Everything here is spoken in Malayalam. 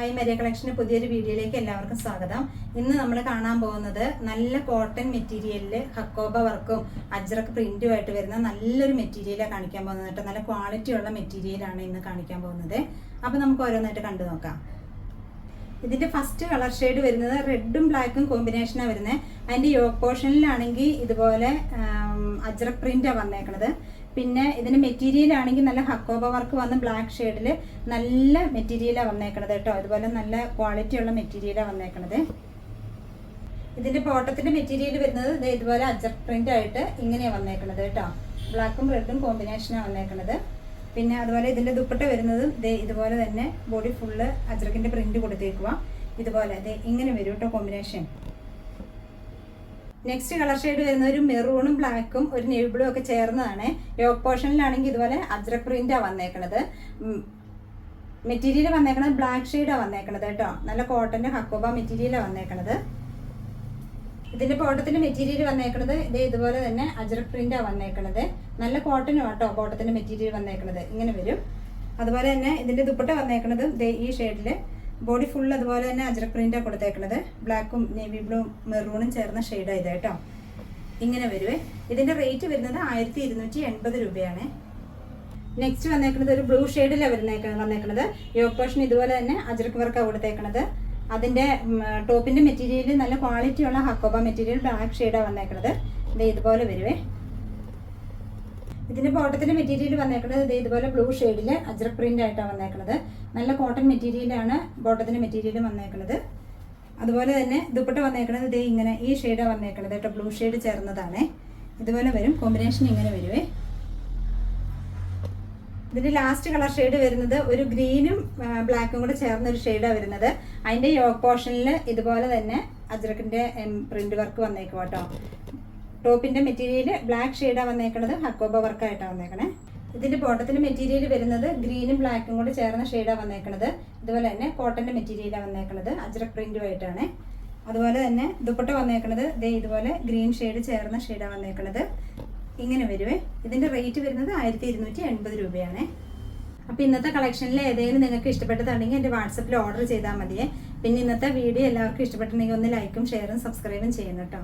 ഹായ് മരിയ കളക്ഷന് പുതിയൊരു വീഡിയോയിലേക്ക് എല്ലാവർക്കും സ്വാഗതം. ഇന്ന് നമ്മൾ കാണാൻ പോകുന്നത് നല്ല കോട്ടൺ മെറ്റീരിയലിൽ ഹക്കോബ വർക്കും അജ്രക് പ്രിന്റുമായിട്ട് വരുന്ന നല്ലൊരു മെറ്റീരിയലാണ് കാണിക്കാൻ പോകുന്നത് കേട്ടോ. നല്ല ക്വാളിറ്റി ഉള്ള മെറ്റീരിയലാണ് ഇന്ന് കാണിക്കാൻ പോകുന്നത്. അപ്പോൾ നമുക്ക് ഓരോന്നായിട്ട് കണ്ടു നോക്കാം. ഇതിന്റെ ഫസ്റ്റ് കളർ ഷെയ്ഡ് വരുന്നത് റെഡും ബ്ലാക്കും കോമ്പിനേഷനാണ് വരുന്നത്. അതിന്റെ യോക്ക് പോർഷനിലാണെങ്കിൽ ഇതുപോലെ അജ്രക് പ്രിന്റാണ് വന്നേക്കണത്. പിന്നെ ഇതിന്റെ മെറ്റീരിയൽ ആണെങ്കിൽ നല്ല ഹക്കോബ വർക്ക് വന്ന് ബ്ലാക്ക് ഷെയ്ഡിൽ നല്ല മെറ്റീരിയലാണ് വന്നേക്കണത് കേട്ടോ. അതുപോലെ നല്ല ക്വാളിറ്റി ഉള്ള മെറ്റീരിയലാണ് വന്നേക്കണത്. ഇതിന്റെ ബോട്ടത്തിന്റെ മെറ്റീരിയൽ വരുന്നത് ഇതുപോലെ അജ്രക് പ്രിന്റ് ആയിട്ട് ഇങ്ങനെയാണ് വന്നേക്കണത് കേട്ടോ. ബ്ലാക്കും റെഡും കോമ്പിനേഷനാണ് വന്നേക്കണത്. പിന്നെ അതുപോലെ ഇതിന്റെ ദുപ്പട്ട വരുന്നത് ഇതുപോലെ തന്നെ ബോഡി ഫുള്ള് അജ്രക്കിന്റെ പ്രിന്റ് കൊടുത്തേക്കുക. ഇതുപോലെ ഇങ്ങനെ വരും കേട്ടോ കോമ്പിനേഷൻ. നെക്സ്റ്റ് കളർ ഷെയ്ഡ് വരുന്നത് ഒരു മെറൂണും ബ്ലാക്കും ഒരു നേവി ബ്ലൂ ഒക്കെ ചേർന്നതാണ്. യോക്ക് പോർഷനിലാണെങ്കിൽ ഇതുപോലെ അജ്രക് പ്രിന്റാണ് വന്നേക്കണത്. മെറ്റീരിയൽ വന്നേക്കണത് ബ്ലാക്ക് ഷെയ്ഡാണ് വന്നേക്കണത് കേട്ടോ. നല്ല കോട്ടന്റെ ഹക്കോബ മെറ്റീരിയലാണ് വന്നേക്കണത്. ഇതിന്റെ ബോട്ടത്തിന്റെ മെറ്റീരിയൽ വന്നേക്കണത് ഇതുപോലെ തന്നെ അജ്രക് പ്രിന്റാണ് വന്നേക്കണത്. നല്ല കോട്ടനും കേട്ടോ ബോട്ടത്തിന്റെ മെറ്റീരിയൽ വന്നേക്കണത് ഇങ്ങനെ വരും. അതുപോലെ തന്നെ ഇതിന്റെ ദുപ്പട്ട വന്നേക്കണത് ഈ ഷെയ്ഡില് ബോഡി ഫുൾ അതുപോലെ തന്നെ അജ്രക് പ്രിന്റാണ് കൊടുത്തേക്കണത്. ബ്ലാക്കും നേവി ബ്ലൂ മെറൂണും ചേർന്ന ഷെയ്ഡാണ് ഇത് കേട്ടോ. ഇങ്ങനെ വരുവേ. ഇതിന്റെ റേറ്റ് വരുന്നത് 1280 രൂപയാണ്. നെക്സ്റ്റ് വന്നേക്കുന്നത് ഒരു ബ്ലൂ ഷെയ്ഡിലാണ് വന്നേക്കണത്. യോക്ക് പോർഷൻ ഇതുപോലെ തന്നെ അജ്രക് വർക്കാണ് കൊടുത്തേക്കണത്. അതിന്റെ ടോപ്പിന്റെ മെറ്റീരിയൽ നല്ല ക്വാളിറ്റി ഉള്ള ഹക്കോബ മെറ്റീരിയൽ ബ്ലാക്ക് ഷെയ്ഡാണ് വന്നേക്കണത്. ഇതുപോലെ വരുവേ. ഇതിന്റെ ബോട്ടത്തിന്റെ മെറ്റീരിയൽ വന്നേക്കുന്നത് ഇതുപോലെ ബ്ലൂ ഷെയ്ഡിൽ അജ്രക് പ്രിന്റ് ആയിട്ടാണ് വന്നേക്കുന്നത്. നല്ല കോട്ടൺ മെറ്റീരിയലാണ് ബോട്ടത്തിന്റെ മെറ്റീരിയൽ വന്നേക്കുന്നത്. അതുപോലെ തന്നെ ദുപ്പട്ട വന്നേക്കുന്നത് ഇങ്ങനെ ഈ ഷെയ്ഡാണ് വന്നേക്കുന്നത് കേട്ടോ. ബ്ലൂ ഷെയ്ഡ് ചേർന്നതാണ്. ഇതുപോലെ വരും കോമ്പിനേഷൻ ഇങ്ങനെ വരുവേ. ഇതിന്റെ ലാസ്റ്റ് കളർ ഷെയ്ഡ് വരുന്നത് ഒരു ഗ്രീനും ബ്ലാക്കും കൂടെ ചേർന്ന ഒരു ഷെയ്ഡാണ് വരുന്നത്. അതിന്റെ യോക്ക് പോർഷനിൽ ഇതുപോലെ തന്നെ അജ്രക്കിന്റെ പ്രിന്റ് വർക്ക് വന്നേക്കും കേട്ടോ. ടോപ്പിന്റെ മെറ്റീരിയൽ ബ്ലാക്ക് ഷെയ്ഡാണ് വന്നേക്കണത്. ഹക്കോബ വർക്കായിട്ടാണ് വന്നേക്കണേ. ഇതിന്റെ ബോട്ടത്തിന്റെ മെറ്റീരിയൽ വരുന്നത് ഗ്രീനും ബ്ലാക്കും കൂടെ ചേർന്ന ഷെയ്ഡാണ് വന്നേക്കണത്. ഇതുപോലെ തന്നെ കോട്ടന്റെ മെറ്റീരിയലാണ് വന്നേക്കണത്. അജ്രക് പ്രിന്റുമായിട്ടാണ്. അതുപോലെ തന്നെ ദുപ്പട്ട വന്നേക്കണത് ഇതുപോലെ ഗ്രീൻ ഷെയ്ഡ് ചേർന്ന ഷെയ്ഡാണ് വന്നേക്കണത്. ഇങ്ങനെ വരുവേ. ഇതിന്റെ റേറ്റ് വരുന്നത് 1280 രൂപയാണ്. അപ്പോൾ ഇന്നത്തെ കളക്ഷനിൽ ഏതെങ്കിലും നിങ്ങൾക്ക് ഇഷ്ടപ്പെട്ടതാണെങ്കിൽ എൻ്റെ വാട്സപ്പിൽ ഓർഡർ ചെയ്താൽ മതിയേ. പിന്നെ ഇന്നത്തെ വീഡിയോ എല്ലാവർക്കും ഇഷ്ടപ്പെട്ടിട്ടുണ്ടെങ്കിൽ ഒന്ന് ലൈക്കും ഷെയറും സബ്സ്ക്രൈബും ചെയ്യണം കേട്ടോ.